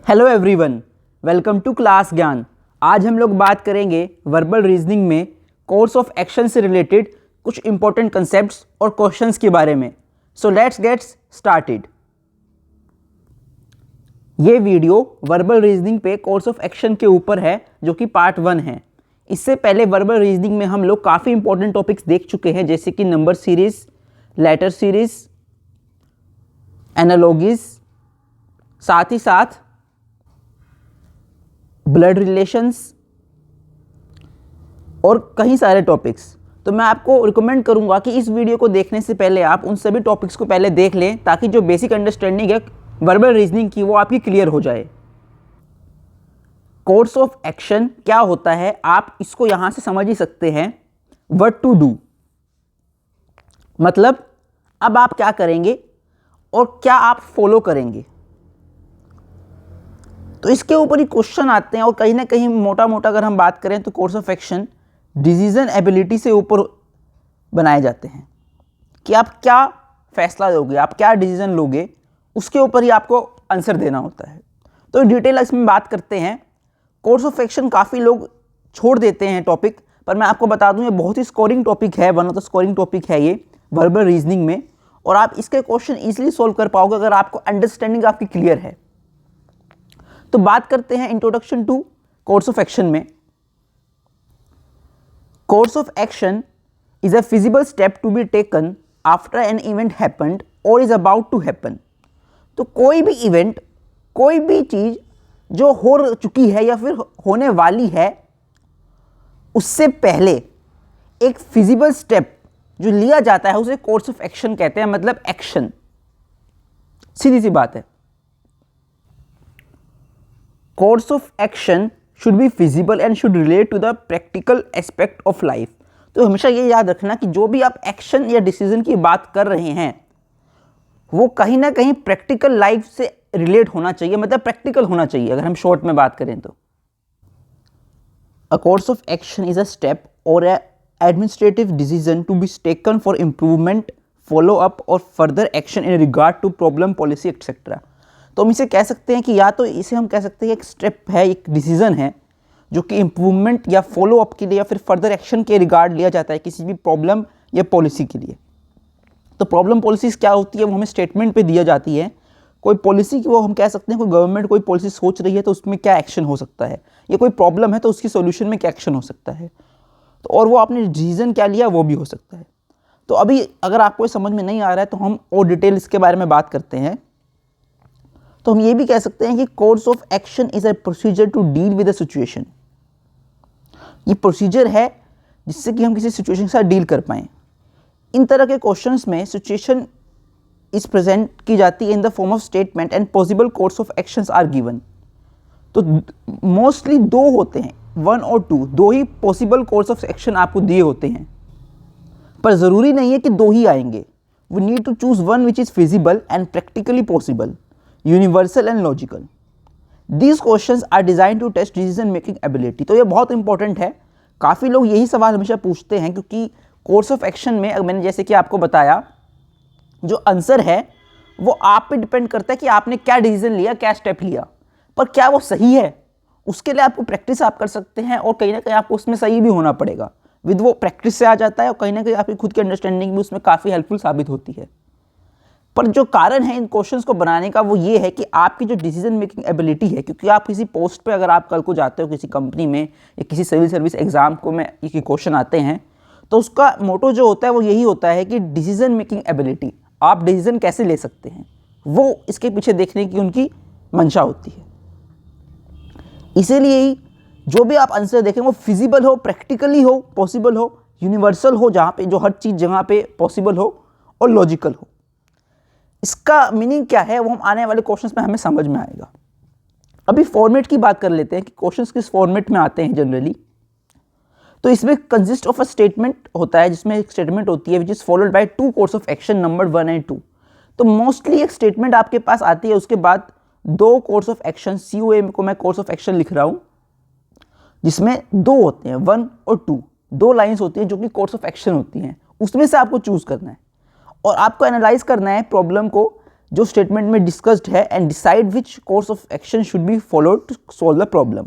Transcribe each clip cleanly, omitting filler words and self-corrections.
Hello everyone, welcome to class Gyan. आज हम लोग बात करेंगे वर्बल रीजनिंग में कोर्स ऑफ एक्शन से रिलेटेड कुछ इंपॉर्टेंट कंसेप्ट्स और क्वेश्चंस के बारे में। So let's get started. ये वीडियो वर्बल रीजनिंग पे कोर्स ऑफ एक्शन के ऊपर है, जो कि पार्ट 1 है। इससे पहले वर्बल रीजनिंग में हम लोग काफ़ी इंपॉर्टेंट टॉपिक्स देख चुके हैं, जैसे कि number series, letter series, analogies, साथ ही साथ ब्लड रिलेशंस और कई सारे टॉपिक्स। तो मैं आपको रिकमेंड करूंगा कि इस वीडियो को देखने से पहले आप उन सभी टॉपिक्स को पहले देख लें, ताकि जो बेसिक अंडरस्टैंडिंग है वर्बल रीजनिंग की वो आपकी क्लियर हो जाए। कोर्स ऑफ एक्शन क्या होता है, आप इसको यहां से समझ ही सकते हैं। व्हाट टू डू मतलब अब आप क्या करेंगे और क्या आप फॉलो करेंगे। तो इसके ऊपर ही क्वेश्चन आते हैं, और कहीं ना कहीं मोटा मोटा अगर हम बात करें तो course of action decision ability से ऊपर बनाए जाते हैं कि आप क्या फैसला लोगे, आप क्या डिसीजन लोगे, उसके ऊपर ही आपको आंसर देना होता है। तो डिटेल इसमें बात करते हैं। कोर्स ऑफ एक्शन काफ़ी लोग छोड़ देते हैं टॉपिक, पर मैं आपको बता दूं ये बहुत ही स्कोरिंग टॉपिक है, one of the scoring topic है ये वर्बल रीजनिंग में, और आप इसके क्वेश्चन ईजिली सोल्व कर पाओगे अगर आपको अंडरस्टैंडिंग आपकी क्लियर है। तो बात करते हैं introduction to course of action में। Course of action is a feasible step to be taken after an event happened और इज अबाउट टू हैपन। तो कोई भी इवेंट, कोई भी चीज जो हो चुकी है या फिर होने वाली है, उससे पहले एक फिजिबल स्टेप जो लिया जाता है उसे कोर्स ऑफ एक्शन कहते हैं, मतलब एक्शन। सीधी सी बात है। Course of action should be feasible and should relate to the practical aspect of life. तो हमेशा ये याद रखना कि जो भी आप एक्शन या डिसीजन की बात कर रहे हैं वो कहीं ना कहीं प्रैक्टिकल लाइफ से रिलेट होना चाहिए, मतलब प्रैक्टिकल होना चाहिए अगर हम शॉर्ट में बात करें तो। A course of action is a step और a administrative decision to be taken for improvement, follow up और further action in regard to problem, policy etcetera. तो हम इसे कह सकते हैं कि या तो इसे हम कह सकते हैं एक स्टेप है, एक डिसीजन है जो कि इम्प्रूवमेंट या फॉलो अप के लिए या फिर फर्दर एक्शन के रिगार्ड लिया जाता है किसी भी प्रॉब्लम या पॉलिसी के लिए। तो प्रॉब्लम पॉलिसीज़ क्या होती है वो हमें स्टेटमेंट पे दिया जाती है। कोई पॉलिसी की वो हम कह सकते हैं कोई गवर्नमेंट कोई पॉलिसी सोच रही है तो उसमें क्या एक्शन हो सकता है, या कोई प्रॉब्लम है तो उसकी सोल्यूशन में क्या एक्शन हो सकता है, तो और वो आपने डिसीजन क्या लिया वो भी हो सकता है। तो अभी अगर आपको समझ में नहीं आ रहा है तो हम और डिटेल इसके बारे में बात करते हैं। तो हम ये भी कह सकते हैं कि course of action is a procedure to deal with a situation. ये प्रोसीजर है जिससे कि हम किसी सिचुएशन के साथ डील कर पाएं। इन तरह के क्वेश्चंस में सिचुएशन इज प्रेजेंट की जाती है in the form of statement and possible course of actions are given. तो मोस्टली दो होते हैं, 1 और 2, दो ही पॉसिबल कोर्स ऑफ एक्शन आपको दिए होते हैं, पर ज़रूरी नहीं है कि दो ही आएंगे। We need to choose one which is feasible and practically possible, universal and logical. These questions are design to test decision making ability. तो ये बहुत इंपॉर्टेंट है। काफ़ी लोग यही सवाल हमेशा पूछते हैं, क्योंकि कोर्स ऑफ एक्शन में मैंने जैसे कि आपको बताया, जो आंसर है वो आप पे डिपेंड करता है कि आपने क्या डिसीजन लिया, क्या स्टेप लिया, पर क्या वो सही है उसके लिए आपको प्रैक्टिस आप कर सकते हैं, और कहीं ना कहीं आपको उसमें सही भी होना पड़ेगा। विद वो प्रैक्टिस से आ जाता है, और कहीं ना कहीं आपकी खुद की अंडरस्टैंडिंग भी उसमें काफ़ी हेल्पफुल साबित होती है। पर जो कारण है इन क्वेश्चंस को बनाने का वो ये है कि आपकी जो डिसीजन मेकिंग एबिलिटी है, क्योंकि आप किसी पोस्ट पे अगर आप कल को जाते हो किसी कंपनी में या किसी सिविल सर्विस एग्जाम को में ये क्वेश्चन आते हैं, तो उसका मोटो जो होता है वो यही होता है कि डिसीजन मेकिंग एबिलिटी, आप डिसीजन कैसे ले सकते हैं, वो इसके पीछे देखने की उनकी मंशा होती है। इसीलिए ही जो भी आप आंसर देखें वो फिजिबल हो, प्रैक्टिकली हो, पॉसिबल हो, यूनिवर्सल हो, जहाँ पे जो हर चीज़ जहाँ पे पॉसिबल हो, और लॉजिकल हो। इसका मीनिंग क्या है वो हम आने वाले क्वेश्चंस में हमें समझ में आएगा। अभी फॉर्मेट की बात कर लेते हैं कि क्वेश्चंस किस फॉर्मेट में आते हैं जनरली। तो इसमें कंसिस्ट ऑफ अ स्टेटमेंट होता है, जिसमें एक स्टेटमेंट होती है which is followed by 2 course of action number 1 and 2। तो मोस्टली एक स्टेटमेंट आपके पास आती है, उसके बाद 2 कोर्स ऑफ एक्शन, COA को मैं कोर्स ऑफ एक्शन लिख रहा हूँ, जिसमें 2 होते हैं, 1 और 2, 2 लाइन्स होती हैं जो कि कोर्स ऑफ एक्शन होती हैं। उसमें से आपको चूज करना है और आपको एनालाइज करना है प्रॉब्लम को, जो स्टेटमेंट में डिस्कस्ड है and decide which course of action should be followed to solve the problem.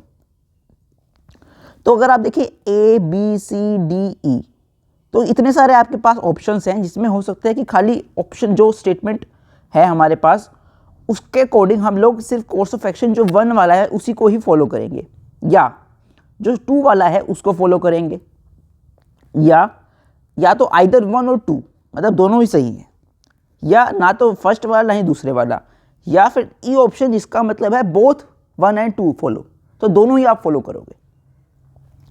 तो अगर आप देखिए A, B, C, D, E, तो इतने सारे आपके पास ऑप्शंस हैं जिसमें हो सकता है कि खाली ऑप्शन जो स्टेटमेंट है हमारे पास उसके अकॉर्डिंग हम लोग सिर्फ कोर्स ऑफ एक्शन जो 1 वाला है उसी को ही फॉलो करेंगे, या जो 2 वाला है उसको फॉलो करेंगे, या तो आइदर 1 और 2, मतलब दोनों ही सही है, या ना तो फर्स्ट वाला ना ही दूसरे वाला, या फिर ई ऑप्शन जिसका मतलब है बोथ 1 एंड 2 फॉलो, तो दोनों ही आप फॉलो करोगे।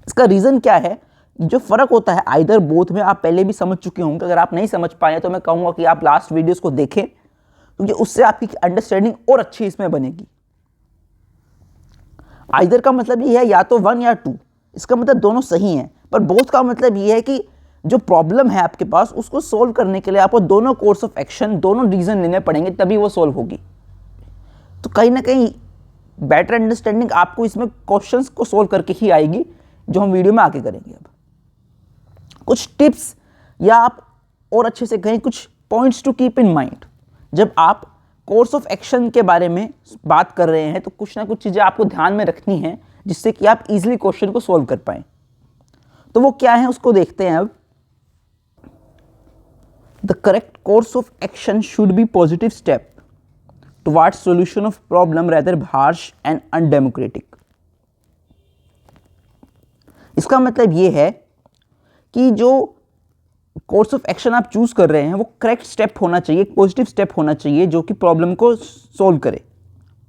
इसका रीज़न क्या है, जो फ़र्क होता है आइदर बोथ में आप पहले भी समझ चुके होंगे। अगर आप नहीं समझ पाए तो मैं कहूँगा कि आप लास्ट वीडियोस को देखें, क्योंकि उससे आपकी अंडरस्टैंडिंग और अच्छी इसमें बनेगी। आइदर का मतलब ये है या तो 1 या 2, इसका मतलब दोनों सही हैं, पर बोथ का मतलब ये है कि जो प्रॉब्लम है आपके पास उसको सोल्व करने के लिए आपको दोनों कोर्स ऑफ एक्शन, दोनों रीज़न लेने पड़ेंगे, तभी वो सोल्व होगी। तो कहीं ना कहीं बेटर अंडरस्टैंडिंग आपको इसमें क्वेश्चंस को सोल्व करके ही आएगी, जो हम वीडियो में आगे करेंगे। अब कुछ टिप्स या आप और अच्छे से कहें कुछ points to keep in mind, जब आप कोर्स ऑफ एक्शन के बारे में बात कर रहे हैं तो कुछ ना कुछ चीज़ें आपको ध्यान में रखनी है जिससे कि आप इजीली क्वेश्चन को सोल्व कर पाएं। तो वो क्या है उसको देखते हैं अब। The correct course of action should B positive step towards solution of problem rather harsh and undemocratic. इसका मतलब ये है कि जो कोर्स ऑफ एक्शन आप चूज कर रहे हैं वो करेक्ट स्टेप होना चाहिए, पॉजिटिव स्टेप होना चाहिए, जो कि प्रॉब्लम को सोल्व करे,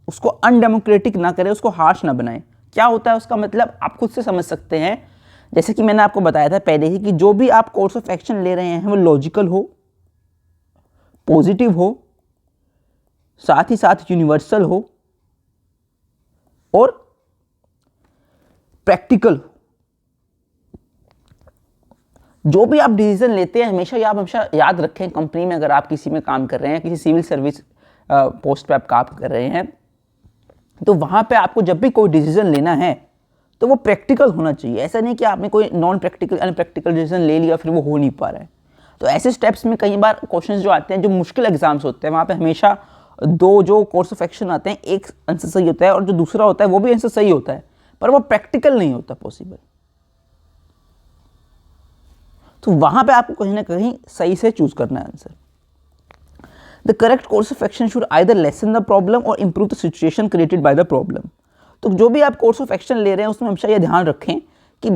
उसको अनडेमोक्रेटिक ना करे, उसको हार्श ना बनाए। क्या होता है उसका मतलब आप खुद से समझ सकते हैं। जैसे कि मैंने आपको बताया था पहले ही कि जो भी आप कोर्स ऑफ एक्शन ले रहे हैं वो लॉजिकल हो, पॉजिटिव हो, साथ ही साथ यूनिवर्सल हो और प्रैक्टिकल हो। जो भी आप डिसीजन लेते हैं हमेशा याद रखें, कंपनी में अगर आप किसी में काम कर रहे हैं, किसी सिविल सर्विस पोस्ट पे आप काम कर रहे हैं, तो वहाँ पे आपको जब भी कोई डिसीजन लेना है तो वो प्रैक्टिकल होना चाहिए। ऐसा नहीं कि आपने कोई नॉन प्रैक्टिकल अनप्रैक्टिकल डिसीजन ले लिया फिर वो हो नहीं पा रहा है। तो ऐसे स्टेप्स में कई बार क्वेश्चंस जो आते हैं, जो मुश्किल एग्जाम्स होते हैं, वहाँ पे हमेशा 2 जो कोर्स ऑफ एक्शन आते हैं, एक आंसर सही होता है और जो दूसरा होता है वो भी आंसर सही होता है, पर वो प्रैक्टिकल नहीं होता पॉसिबल। तो वहां पे आपको कहीं ना कहीं सही से चूज करना है answer. The correct course of action should either lessen the problem और improve the situation created by the problem. तो जो भी आप कोर्स ऑफ एक्शन ले रहे हैं उसमें हमेशा ये ध्यान रखें कि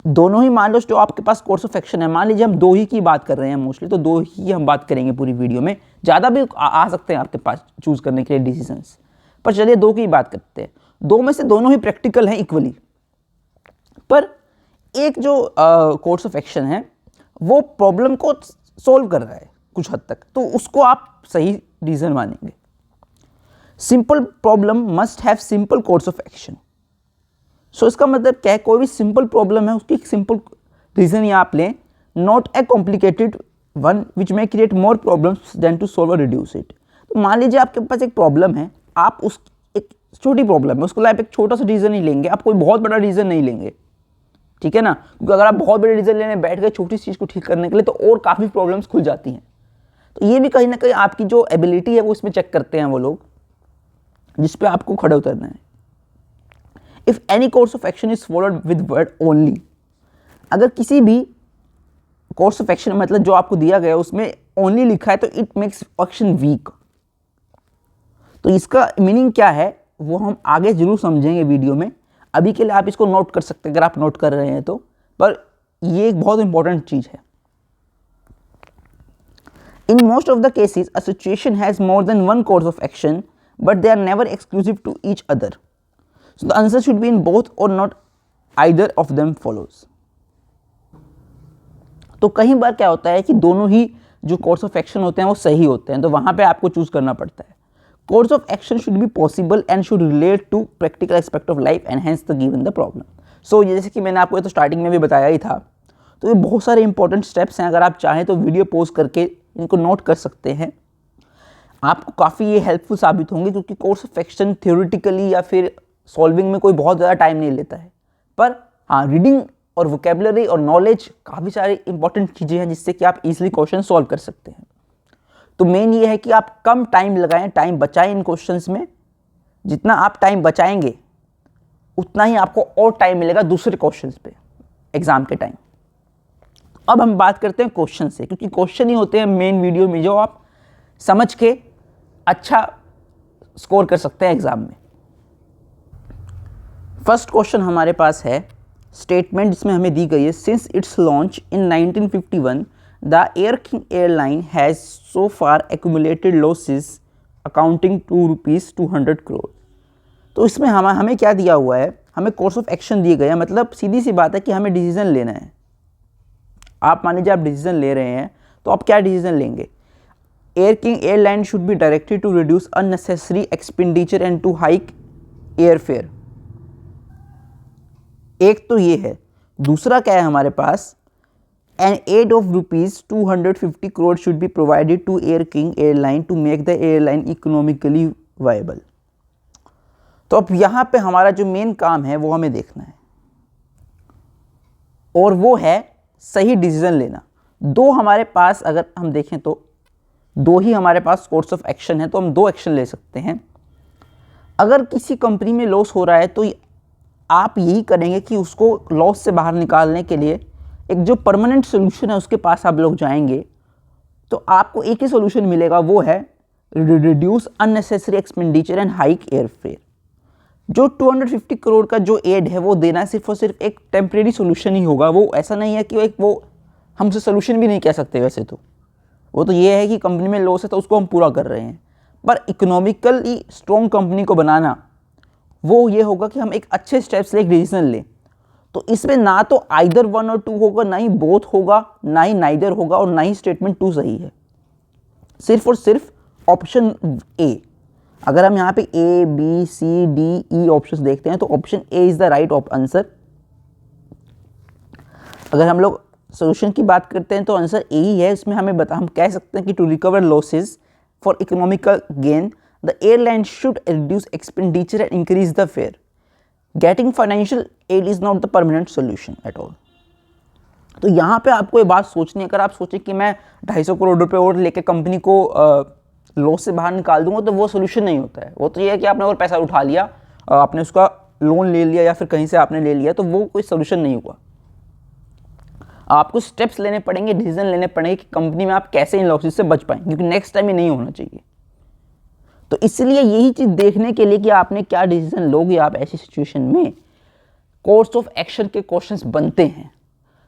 दोनों ही, मान लो जो आपके पास कोर्स ऑफ एक्शन है, मान लीजिए हम 2 ही की बात कर रहे हैं मोस्टली, तो 2 ही हम बात करेंगे पूरी वीडियो में, ज़्यादा भी आ सकते हैं आपके पास चूज करने के लिए डिसीजंस, पर चलिए 2 की बात करते हैं। 2 में से दोनों ही प्रैक्टिकल हैं इक्वली, पर एक जो कोर्स ऑफ एक्शन है वो प्रॉब्लम को सोल्व कर रहा है कुछ हद तक, तो उसको आप सही रीजन मानेंगे। Simple problem must have simple course of action. So इसका मतलब क्या है, कोई भी सिंपल प्रॉब्लम है उसकी एक सिंपल रीजन या आप लें, not a complicated one which may create more problems than to solve और रिड्यूस इट। तो मान लीजिए आपके पास एक प्रॉब्लम है, आप उस एक छोटी प्रॉब्लम है उसको आप एक छोटा सा रीजन ही लेंगे, आप कोई बहुत बड़ा रीजन नहीं लेंगे, ठीक है ना, क्योंकि अगर आप बहुत बड़े रीजन लेने बैठ गए छोटी चीज़ को ठीक करने के लिए तो और काफ़ी प्रॉब्लम्स खुल जाती हैं। तो ये भी कहीं ना कहीं आपकी जो एबिलिटी है वो इसमें चेक करते हैं वो लोग, जिस पे आपको खड़े उतरना है। If any course of action is followed with word only, अगर किसी भी कोर्स ऑफ एक्शन मतलब जो आपको दिया गया उसमें ओनली लिखा है तो इट मेक्स एक्शन वीक। तो इसका मीनिंग क्या है वो हम आगे जरूर समझेंगे वीडियो में, अभी के लिए आप इसको नोट कर सकते हैं अगर आप नोट कर रहे हैं तो, पर ये एक बहुत इंपॉर्टेंट चीज है। In most of the cases a situation has more than one course of action but they are never exclusive to each other, so the answer should be in both और not either of them follows. तो कई बार क्या होता है कि दोनों ही जो course of action होते हैं वो सही होते हैं, तो वहां पे आपको चूज करना पड़ता है। Course of action should be possible and should relate to practical aspect of life and hence the given the problem. So जैसे कि मैंने आपको ये तो स्टार्टिंग में भी बताया ही था, तो ये बहुत सारे इंपॉर्टेंट स्टेप्स हैं, अगर आप चाहें तो वीडियो पॉज करके इनको नोट कर सकते हैं, आपको काफ़ी ये हेल्पफुल साबित होंगे, क्योंकि कोर्स ऑफ एक्शन थ्योरेटिकली या फिर सॉल्विंग में कोई बहुत ज़्यादा टाइम नहीं लेता है, पर हाँ रीडिंग और वोकेबलरी और नॉलेज काफ़ी सारी इंपॉर्टेंट चीज़ें हैं जिससे कि आप इजीली क्वेश्चन सॉल्व कर सकते हैं। तो मेन ये है कि आप कम टाइम लगाएं, टाइम बचाएं इन क्वेश्चंस में। जितना आप टाइम बचाएंगे उतना ही आपको और टाइम मिलेगा दूसरे क्वेश्चंस पे एग्जाम के टाइम। अब हम बात करते हैं क्वेश्चन से, क्योंकि क्वेश्चन ही होते हैं मेन वीडियो में जो आप समझ के अच्छा स्कोर कर सकते हैं एग्जाम में। फर्स्ट क्वेश्चन हमारे पास है स्टेटमेंट, जिसमें हमें दी गई है since its launch in 1951 the air king airline has so far accumulated losses accounting to ₹200 crore. तो इसमें हमें क्या दिया हुआ है, हमें कोर्स ऑफ एक्शन दिए गए हैं। मतलब सीधी सी बात है कि हमें डिसीजन लेना है। आप मान लीजिए आप डिसीजन ले रहे हैं, तो आप क्या डिसीजन लेंगे? Air king airline should be directed to reduce unnecessary expenditure and to hike air fare. एक तो ये है। दूसरा क्या है हमारे पास, an aid of ₹250 crore should be provided to Air king airline to make the airline economically viable. तो अब यहाँ पे हमारा जो मेन काम है वो हमें देखना है, और वो है सही डिसीजन लेना। दो हमारे पास, अगर हम देखें तो दो ही हमारे पास कोर्स ऑफ एक्शन है, तो हम दो एक्शन ले सकते हैं। अगर किसी कंपनी में लॉस हो रहा है तो आप यही करेंगे कि उसको लॉस से बाहर निकालने के लिए एक जो परमानेंट सोल्यूशन है उसके पास आप लोग जाएंगे। तो आपको एक ही सोल्यूशन मिलेगा, वो है reduce unnecessary expenditure and hike air fair. जो 250 करोड़ का जो एड है वो देना सिर्फ और सिर्फ एक टेम्परेरी सोल्यूशन ही होगा। वो ऐसा नहीं है कि वो हमसे सोल्यूशन भी नहीं कह सकते। वैसे तो वो तो ये है कि कंपनी में लॉस है तो उसको हम पूरा कर रहे हैं, पर इकोनॉमिकली स्ट्रॉन्ग कंपनी को बनाना वो ये होगा कि हम एक अच्छे स्टेप्स ले, एक डिसीजन लें। तो इसमें ना तो आइदर 1 और 2 होगा, ना ही बोथ होगा, ना ही नाइदर होगा, और ना ही स्टेटमेंट 2 सही है। सिर्फ और सिर्फ ऑप्शन ए। अगर हम यहाँ पे A B C D E options देखते हैं तो option A is the right answer. अगर हम लोग सोल्यूशन की बात करते हैं तो आंसर ए ही है। इसमें हम कह सकते हैं कि to recover losses for economical gain the airline should reduce expenditure and increase the fare. Getting financial aid is not the permanent solution at all. तो यहाँ पे आपको ये बात सोचनी है। अगर आप सोचें कि मैं 250 करोड़ रुपए और लेके कंपनी को लॉस से बाहर निकाल दूंगा, तो वो सोल्यूशन नहीं होता है। वो तो ये है कि आपने और पैसा उठा लिया, आपने उसका लोन ले लिया या फिर कहीं से आपने ले लिया, तो वो कोई सोल्यूशन नहीं हुआ। आपको स्टेप्स लेने पड़ेंगे, डिसीजन लेने पड़ेंगे कि कंपनी में आप कैसे इन लॉसेस से बच पाएं, क्योंकि नेक्स्ट टाइम ये नहीं होना चाहिए। तो इसलिए यही चीज़ देखने के लिए कि आपने क्या डिसीजन लोगे आप ऐसी सिचुएशन में, कोर्स ऑफ एक्शन के क्वेश्चंस बनते हैं।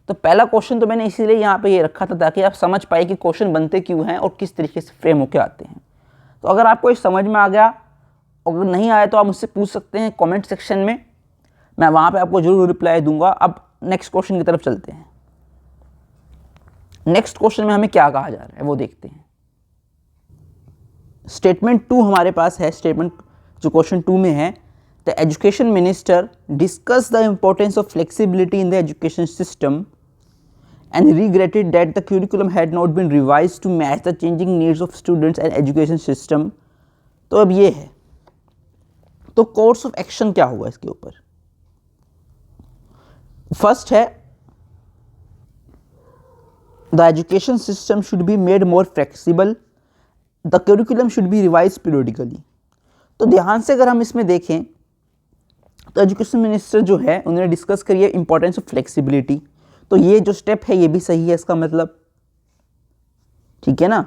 तो पहला क्वेश्चन तो मैंने इसीलिए यहाँ पे ये रखा था ताकि आप समझ पाए कि क्वेश्चन बनते क्यों हैं और किस तरीके से फ्रेम होकर आते हैं। तो अगर आपको ये समझ में आ गया, अगर नहीं आया तो आप मुझसे पूछ सकते हैं कमेंट सेक्शन में, मैं वहाँ पे आपको जरूर रिप्लाई दूंगा। अब नेक्स्ट क्वेश्चन की तरफ चलते हैं। नेक्स्ट क्वेश्चन में हमें क्या कहा जा रहा है वो देखते हैं। स्टेटमेंट 2 हमारे पास है। स्टेटमेंट जो क्वेश्चन 2 में है, the education minister discuss the importance of flexibility in the education system and regretted that the curriculum had not been revised to match the changing needs of students and education system। तो अब ये है, तो course of action क्या होगा इसके ऊपर? First है, the education system should be made more flexible, the curriculum should be revise periodically. तो ध्यान से अगर हम इसमें देखें तो एजुकेशन मिनिस्टर जो है उन्होंने डिस्कस करी है इंपॉर्टेंस ऑफ फ्लेक्सिबिलिटी। तो ये जो स्टेप है ये भी सही है इसका मतलब, ठीक है ना।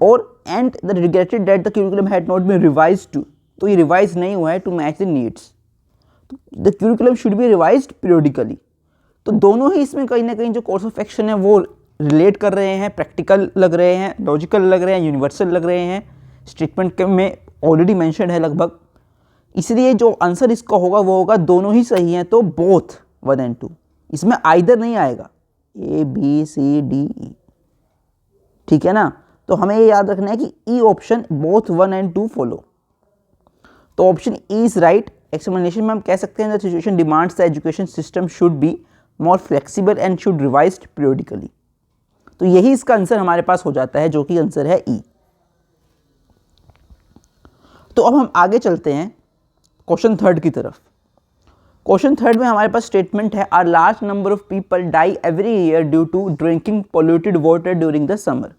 और and the regretted that the curriculum had not been revised to, तो ये रिवाइज नहीं हुआ है to match the needs. The curriculum should be revised periodically. तो दोनों ही इसमें कहीं ना कहीं जो कोर्स ऑफ एक्शन है वो रिलेट कर रहे हैं, प्रैक्टिकल लग रहे हैं, लॉजिकल लग रहे हैं, यूनिवर्सल लग रहे हैं। स्टेटमेंट में ऑलरेडी मेंशन है लगभग, इसलिए जो आंसर इसका होगा वो होगा दोनों ही सही हैं। तो बोथ 1 and 2, इसमें आइदर नहीं आएगा, ए बी सी डी ई, ठीक है ना। तो हमें ये याद रखना है कि E option both 1 and 2 follow. तो option E is right. Explanation में हम कह सकते हैं the situation demands the education system should be more flexible and should revised periodically. तो यही इसका आंसर हमारे पास हो जाता है, जो कि आंसर है ई। तो अब हम आगे चलते हैं क्वेश्चन 3 की तरफ। क्वेश्चन 3 में हमारे पास स्टेटमेंट है, are large number of people die every year due to drinking polluted water during the summer.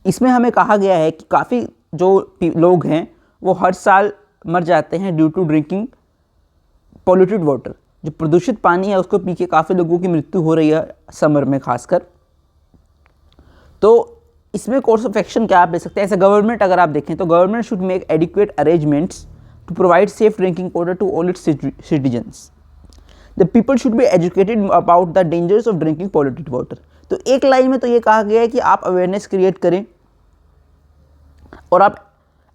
इसमें हमें कहा गया है कि काफ़ी जो लोग हैं वो हर साल मर जाते हैं due to drinking polluted water. जो प्रदूषित पानी है उसको पी के काफ़ी लोगों की मृत्यु हो रही है समर में खासकर। तो इसमें कोर्स ऑफ एक्शन क्या आप ले सकते हैं? एज ए गवर्नमेंट अगर आप देखें तो government should make adequate arrangements to provide safe drinking water to all its citizens. The people should be educated about the dangers of drinking polluted water. तो एक लाइन में तो ये कहा गया है कि आप अवेयरनेस क्रिएट करें और आप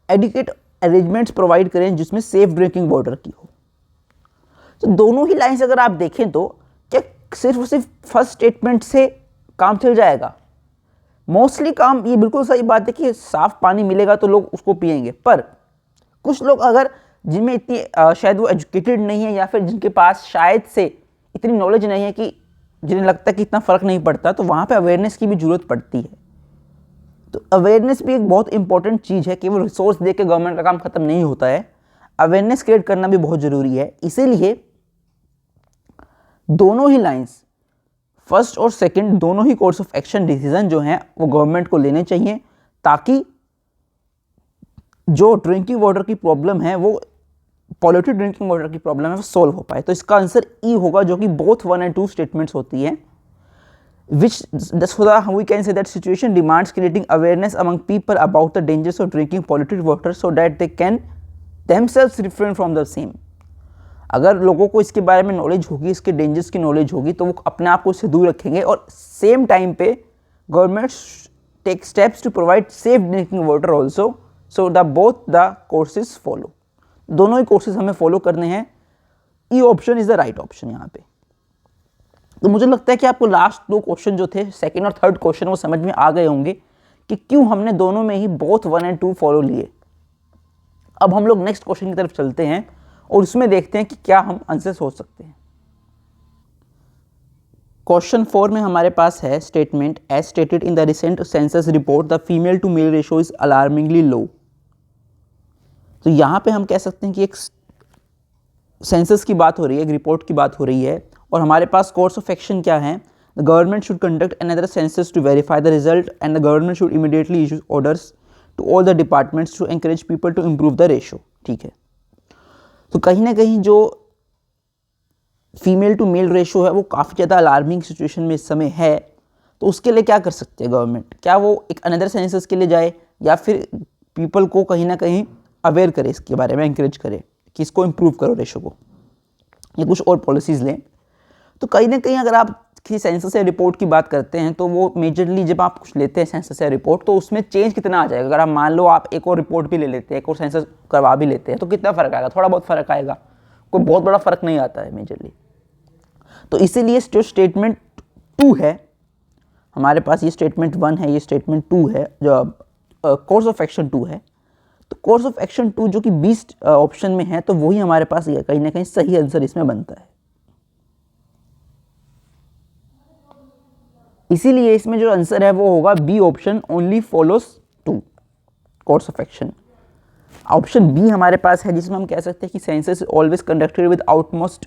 एडिक्वेट अरेंजमेंट्स प्रोवाइड करें जिसमें सेफ ड्रिंकिंग वाटर की हो। तो दोनों ही लाइन्स अगर आप देखें तो क्या सिर्फ और सिर्फ फर्स्ट स्टेटमेंट से काम चल जाएगा? मोस्टली काम, ये बिल्कुल सही बात है कि साफ पानी मिलेगा तो लोग उसको पिएंगे, पर कुछ लोग अगर जिनमें इतनी शायद वो एजुकेटेड नहीं है या फिर जिनके पास शायद से इतनी नॉलेज नहीं है कि जिन्हें लगता है कि इतना फ़र्क नहीं पड़ता, तो वहाँ पे अवेयरनेस की भी ज़रूरत पड़ती है। तो अवेयरनेस भी एक बहुत इंपॉर्टेंट चीज़ है, केवल रिसोर्स दे के गवर्नमेंट का काम खत्म नहीं होता है, अवेयरनेस क्रिएट करना भी बहुत ज़रूरी है। इसीलिए दोनों ही लाइन्स, फर्स्ट और सेकंड, दोनों ही कोर्स ऑफ एक्शन डिसीजन जो हैं वो गवर्नमेंट को लेने चाहिए ताकि जो ड्रिंकिंग वाटर की प्रॉब्लम है, वो पॉल्यूटेड ड्रिंकिंग वाटर की प्रॉब्लम है, वो सॉल्व हो पाए। तो इसका आंसर ई होगा, जो कि बोथ 1 और 2 स्टेटमेंट्स होती है, which so that we can say that situation demands creating awareness among people about the dangers of drinking polluted water so that they can themselves refrain from the same। अगर लोगों को इसके बारे में knowledge होगी, इसके डेंजर्स की knowledge होगी, तो वो अपने आप को इससे दूर रखेंगे और सेम टाइम पे government take steps to provide safe drinking water also, so the both the courses follow. दोनों ही कोर्सेज हमें फॉलो करने हैं। E option is the right option यहाँ पे। तो मुझे लगता है कि आपको लास्ट 2 क्वेश्चन जो थे, सेकंड और थर्ड क्वेश्चन, वो समझ में आ गए होंगे कि क्यों हमने दोनों में ही बोथ 1 और 2 फॉलो लिए। अब हम लोग नेक्स्ट क्वेश्चन की तरफ चलते हैं और उसमें देखते हैं कि क्या हम आंसर्स हो सकते हैं। क्वेश्चन 4 में हमारे पास है statement, as stated in the recent census report the female to male ratio is alarmingly low. तो यहाँ पे हम कह सकते हैं कि एक सेंसस की बात हो रही है, एक रिपोर्ट की बात हो रही है, और हमारे पास कोर्स ऑफ एक्शन क्या है? The government should conduct another census to verify the result and the government should immediately issue orders to all the departments to encourage people to improve the ratio. ठीक है, तो कहीं ना कहीं जो female to male ratio है वो काफ़ी ज़्यादा अलार्मिंग सिचुएशन में इस समय है। तो उसके लिए क्या कर सकते हैं गवर्नमेंट? क्या वो एक अनदर सेंसस के लिए जाए या फिर पीपल को कहीं ना कहीं अवेयर करे, इसके बारे में एनकरेज करे कि इसको इम्प्रूव करो रेशो को, या कुछ और पॉलिसीज़ लें? तो कहीं ना कहीं अगर आप किसी सेंसस या रिपोर्ट की बात करते हैं तो वो मेजरली जब आप कुछ लेते हैं सेंसस या रिपोर्ट, तो उसमें चेंज कितना आ जाएगा? अगर आप मान लो आप एक और रिपोर्ट भी ले लेते हैं, एक और सेंसस करवा भी लेते हैं, तो कितना फ़र्क आएगा? थोड़ा बहुत फ़र्क आएगा, कोई बहुत बड़ा फ़र्क नहीं आता है मेजरली। तो इसीलिए जो स्टेटमेंट 2 है हमारे पास, ये स्टेटमेंट 1 है, ये स्टेटमेंट 2 है, जो कोर्स ऑफ एक्शन 2 है। तो कोर्स ऑफ एक्शन 2 जो कि 20 ऑप्शन में है, तो वही हमारे पास कहीं ना कहीं सही आंसर इसमें बनता है। इसीलिए इसमें जो आंसर है वो होगा B option, only follows 2 course of action. Option B हमारे पास है जिसमें हम कह सकते हैं कि census always conducted with outmost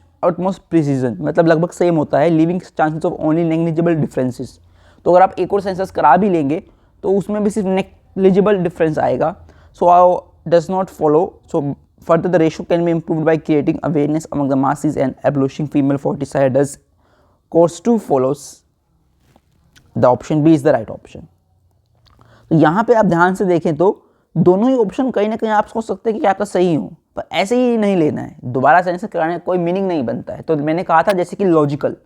precision, मतलब लगभग सेम होता है, leaving chances of only negligible differences. तो अगर आप एक और सेंसस करा भी लेंगे तो उसमें भी सिर्फ नेग्लिजिबल डिफरेंस आएगा। So does not follow. So further the ratio can be improved by creating awareness among the masses and abolishing female foeticide does course 2 follows. The option B is the right option. तो यहाँ पे आप ध्यान से देखें तो दोनों ही option कहीं ना कहीं आप सोच सकते हैं कि क्या आपका सही हो, पर ऐसे ही नहीं लेना है। दोबारा सेंसस कराने का कोई मीनिंग नहीं बनता है। तो मैंने कहा था जैसे कि लॉजिकल,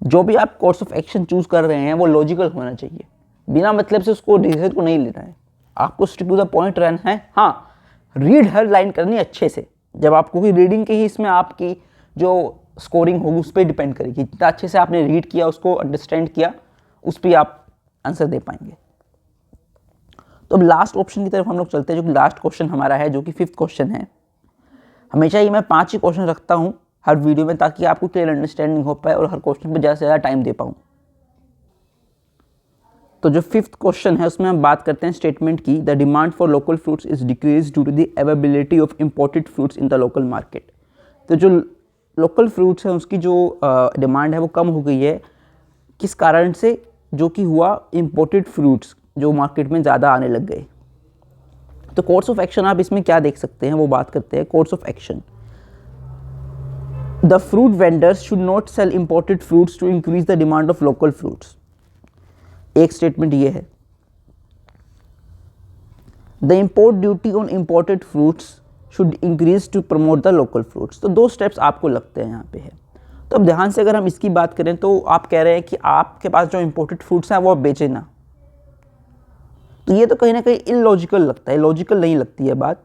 जो भी आप कोर्स ऑफ एक्शन चूज कर रहे हैं वो लॉजिकल होना चाहिए, बिना मतलब से उसको डिसीजन को नहीं लेना है, आपको स्टिक टू द पॉइंट रहना है। हाँ, रीड हर लाइन करनी अच्छे से, जब आपको भी रीडिंग की ही इसमें आपकी जो स्कोरिंग होगी उस पर डिपेंड करेगी, जितना अच्छे से आपने रीड किया, उसको अंडरस्टैंड किया, उस पर आप आंसर दे पाएंगे। तो अब लास्ट ऑप्शन की तरफ हम लोग चलते हैं, जो कि लास्ट क्वेश्चन हमारा है, जो कि 5th क्वेश्चन है। हमेशा ही मैं 5 ही क्वेश्चन रखता हूँ हर वीडियो में, ताकि आपको क्लियर अंडरस्टैंडिंग हो पाए और हर क्वेश्चन पर ज़्यादा से ज़्यादा टाइम दे पाऊँ। तो जो 5th क्वेश्चन है उसमें हम बात करते हैं स्टेटमेंट की, the demand for local fruits is decrease due to the availability of imported fruits in the local market. तो जो लोकल फ्रूट्स हैं उसकी जो डिमांड है वो कम हो गई है, किस कारण से? जो कि हुआ इम्पोर्टेड फ्रूट्स जो मार्केट में ज़्यादा आने लग गए। तो कोर्स ऑफ एक्शन आप इसमें क्या देख सकते हैं वो बात करते हैं। Course of action, the fruit vendors should not sell imported fruits to increase the demand of local fruits. एक स्टेटमेंट ये है। The import duty on imported fruits should increase to promote the local fruits. तो दो steps आपको लगते हैं यहाँ पे है। तो अब ध्यान से अगर हम इसकी बात करें तो आप कह रहे हैं कि आपके पास जो इम्पोर्टेड फ्रूट्स हैं वो आप बेचें ना। तो ये तो कहीं ना कहीं इलॉजिकल लगता है, लॉजिकल नहीं लगती है बात।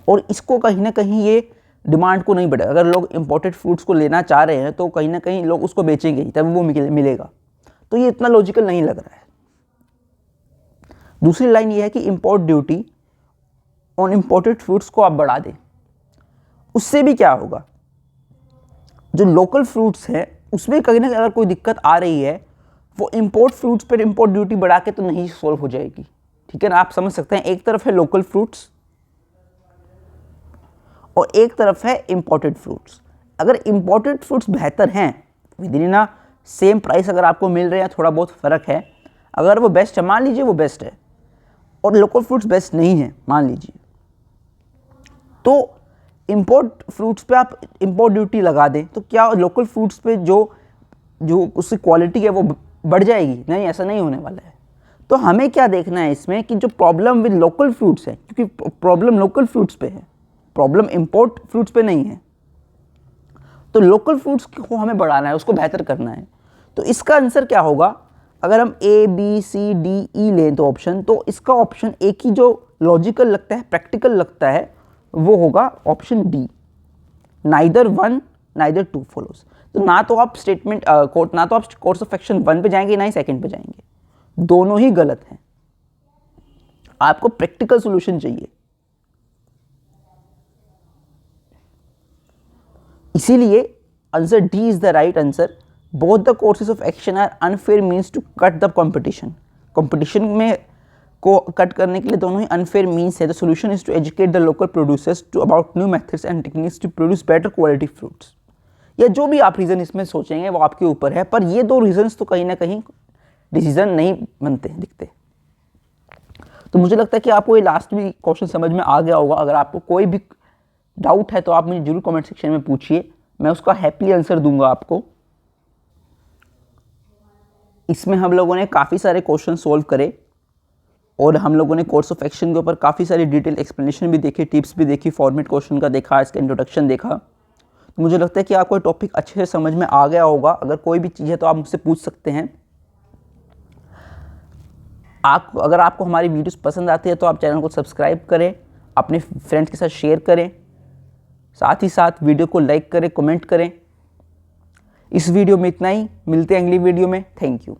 और इसको कहीं ना कहीं ये डिमांड को नहीं बढ़ेगा। अगर लोग इम्पोर्टेड फ्रूट्स को लेना चाह रहे हैं तो कहीं ना कहीं लोग उसको बेचेंगे ही, तभी वो मिलेगा। तो ये इतना लॉजिकल नहीं लग रहा है। दूसरी लाइन ये है कि import duty on imported fruits को आप बढ़ा दें। उससे भी क्या होगा, जो लोकल फ्रूट्स हैं उसमें कहीं ना कहीं अगर कोई दिक्कत आ रही है, वो इम्पोर्ट फ्रूट्स पर इम्पोर्ट ड्यूटी बढ़ा के तो नहीं सॉल्व हो जाएगी। ठीक है ना, आप समझ सकते हैं। एक तरफ है लोकल फ्रूट्स और एक तरफ है इम्पोर्टेड फ्रूट्स। अगर इम्पोर्टेड फ्रूट्स बेहतर हैं, विद इन ना सेम प्राइस अगर आपको मिल रहे हैं, थोड़ा बहुत फ़र्क है, अगर वो बेस्ट है, मान लीजिए वो बेस्ट है, और लोकल फ्रूट्स बेस्ट नहीं है मान लीजिए, तो इम्पोर्ट फ्रूट्स पे आप इम्पोर्ट ड्यूटी लगा दें तो क्या लोकल फ्रूट्स पे जो उसकी क्वालिटी है वो बढ़ जाएगी? नहीं, ऐसा नहीं होने वाला है। तो हमें क्या देखना है इसमें कि जो प्रॉब्लम विद लोकल फ्रूट्स है, क्योंकि प्रॉब्लम लोकल फ्रूट्स पे है, प्रॉब्लम इम्पोर्ट फ्रूट्स पे नहीं है, तो लोकल फ्रूट्स को हमें बढ़ाना है, उसको बेहतर करना है। तो इसका आंसर क्या होगा? अगर हम A, B, C, D, E लें तो ऑप्शन, तो इसका ऑप्शन एक ही जो लॉजिकल लगता है, प्रैक्टिकल लगता है, वो होगा option D, neither one neither two follows. तो ना तो आप स्टेटमेंट ना तो आप कोर्स ऑफ एक्शन 1 पे जाएंगे, ना ही सेकंड पे जाएंगे, दोनों ही गलत हैं। आपको प्रैक्टिकल सॉल्यूशन चाहिए। इसीलिए answer D is the right answer. Both the courses of action are unfair means to cut the competition. Competition में को कट करने के लिए दोनों ही अनफेयर मीन्स है। The solution is to educate the local producers to about new methods and techniques to produce better quality fruits. या जो भी आप रीज़न इसमें सोचेंगे वो आपके ऊपर है, पर ये दो रीजंस तो कहीं ना कहीं डिसीजन नहीं बनते दिखते। तो मुझे लगता है कि आपको ये लास्ट भी क्वेश्चन समझ में आ गया होगा। अगर आपको कोई भी डाउट है तो आप मुझे जरूर कमेंट सेक्शन में पूछिए, मैं उसका हैप्पीली आंसर दूंगा आपको। इसमें हम लोगों ने काफ़ी सारे क्वेश्चन सॉल्व करे और हम लोगों ने कोर्स ऑफ एक्शन के ऊपर काफ़ी सारी डिटेल एक्सप्लेनेशन भी देखी, टिप्स भी देखी, फॉर्मेट क्वेश्चन का देखा, इसका इंट्रोडक्शन देखा। तो मुझे लगता है कि आपको टॉपिक अच्छे से समझ में आ गया होगा। अगर कोई भी चीज़ है तो आप मुझसे पूछ सकते हैं। अगर आपको हमारी वीडियोस पसंद आती है तो आप चैनल को सब्सक्राइब करें, अपने फ्रेंड्स के साथ शेयर करें, साथ ही साथ वीडियो को लाइक करें, कमेंट करें। इस वीडियो में इतना ही, मिलते हैं अगली वीडियो में। Thank you.